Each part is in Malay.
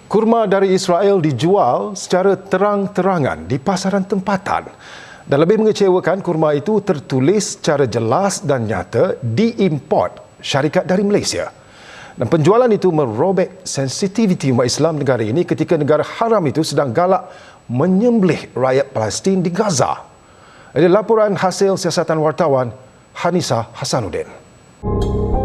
Kurma dari Israel dijual secara terang-terangan di pasaran tempatan. Dan lebih mengecewakan, kurma itu tertulis secara jelas dan nyata diimport syarikat dari Malaysia. Dan penjualan itu merobek sensitiviti umat Islam negara ini ketika negara haram itu sedang galak menyembelih rakyat Palestin di Gaza. Ini laporan hasil siasatan wartawan Hanisa Hasanuddin.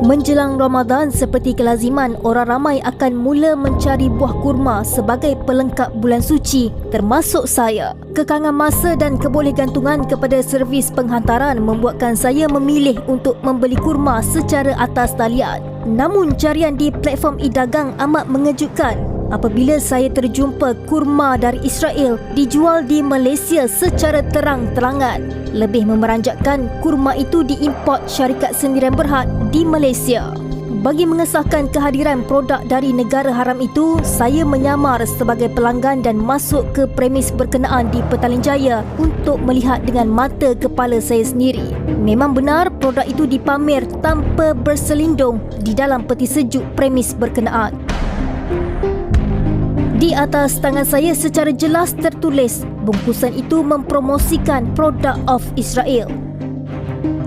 Menjelang Ramadan, seperti kelaziman, orang ramai akan mula mencari buah kurma sebagai pelengkap bulan suci, termasuk saya. Kekangan masa dan kebolehgantungan kepada servis penghantaran membuatkan saya memilih untuk membeli kurma secara atas talian. Namun carian di platform e-dagang amat mengejutkan apabila saya terjumpa kurma dari Israel dijual di Malaysia secara terang-terangan. Lebih memeranjatkan, kurma itu diimport syarikat sendirian berhad di Malaysia. Bagi mengesahkan kehadiran produk dari negara haram itu, saya menyamar sebagai pelanggan dan masuk ke premis berkenaan di Petaling Jaya untuk melihat dengan mata kepala saya sendiri. Memang benar produk itu dipamer tanpa berselindung di dalam peti sejuk premis berkenaan. Di atas tangan saya secara jelas tertulis, bungkusan itu mempromosikan produk of Israel.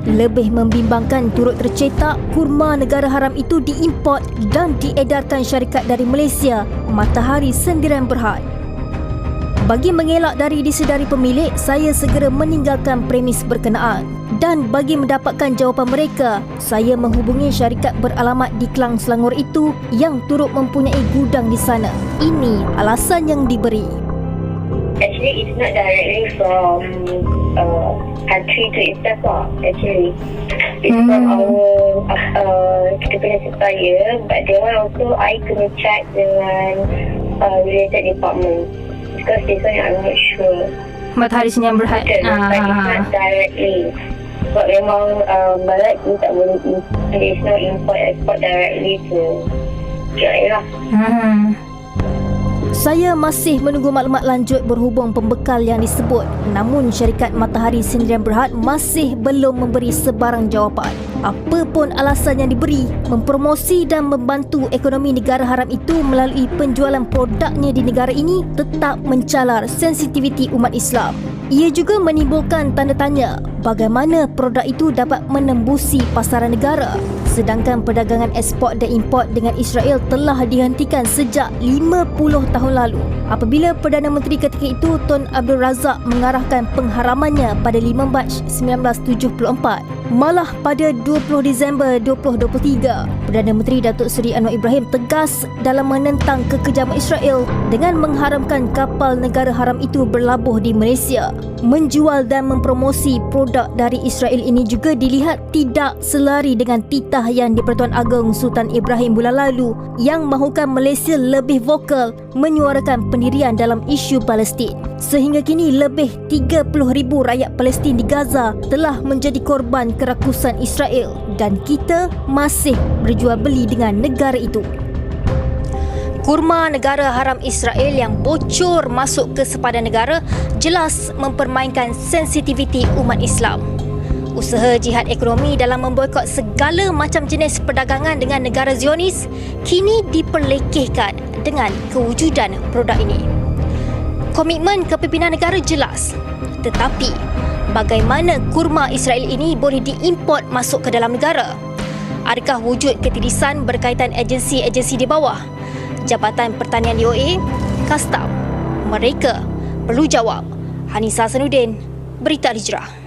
Lebih membimbangkan, turut tercetak kurma negara haram itu diimport dan diedarkan syarikat dari Malaysia, Matahari Sendirian Berhad. Bagi mengelak dari disedari pemilik, saya segera meninggalkan premis berkenaan. Dan bagi mendapatkan jawapan mereka, saya menghubungi syarikat beralamat di Klang, Selangor itu yang turut mempunyai gudang di sana. Ini alasan yang diberi. Actually, it's not directly from country to itself lah. Actually, it's from our kita punya supplier, but they want also I kena check dengan related department because this one I'm not sure. Matahari Sendirian Berhad. But it's not directly. Sebab memang barat ni tak boleh, there is no import export directly to Israel lah. Saya masih menunggu maklumat lanjut berhubung pembekal yang disebut. Namun syarikat Matahari Sendirian Berhad masih belum memberi sebarang jawapan. Apa pun alasan yang diberi, mempromosi dan membantu ekonomi negara haram itu melalui penjualan produknya di negara ini tetap mencalar sensitiviti umat Islam. Ia juga menimbulkan tanda tanya bagaimana produk itu dapat menembusi pasaran negara, sedangkan perdagangan ekspor dan import dengan Israel telah dihentikan sejak 50 tahun lalu apabila Perdana Menteri ketika itu Tun Abdul Razak mengarahkan pengharamannya pada 5 Mac 1974. Malah pada 20 Disember 2023, Perdana Menteri Datuk Seri Anwar Ibrahim tegas dalam menentang kekejaman Israel dengan mengharamkan kapal negara haram itu berlabuh di Malaysia. Menjual dan mempromosi produk dari Israel ini juga dilihat tidak selari dengan titah yang di-Pertuan Agong Sultan Ibrahim bulan lalu yang mahukan Malaysia lebih vokal menyuarakan pendirian dalam isu Palestin. Sehingga kini lebih 30,000 rakyat Palestin di Gaza telah menjadi korban kerakusan Israel dan kita masih berjual beli dengan negara itu. Kurma negara haram Israel yang bocor masuk ke sepadan negara jelas mempermainkan sensitiviti umat Islam. Usaha jihad ekonomi dalam memboikot segala macam jenis perdagangan dengan negara Zionis kini diperlekehkan dengan kewujudan produk ini. Komitmen kepimpinan negara jelas, tetapi bagaimana kurma Israel ini boleh diimport masuk ke dalam negara? Adakah wujud ketirisan berkaitan agensi-agensi di bawah? Jabatan Pertanian DOA, Kastam? Mereka perlu jawab. Hanisa Hasanuddin, Berita Al Hijrah.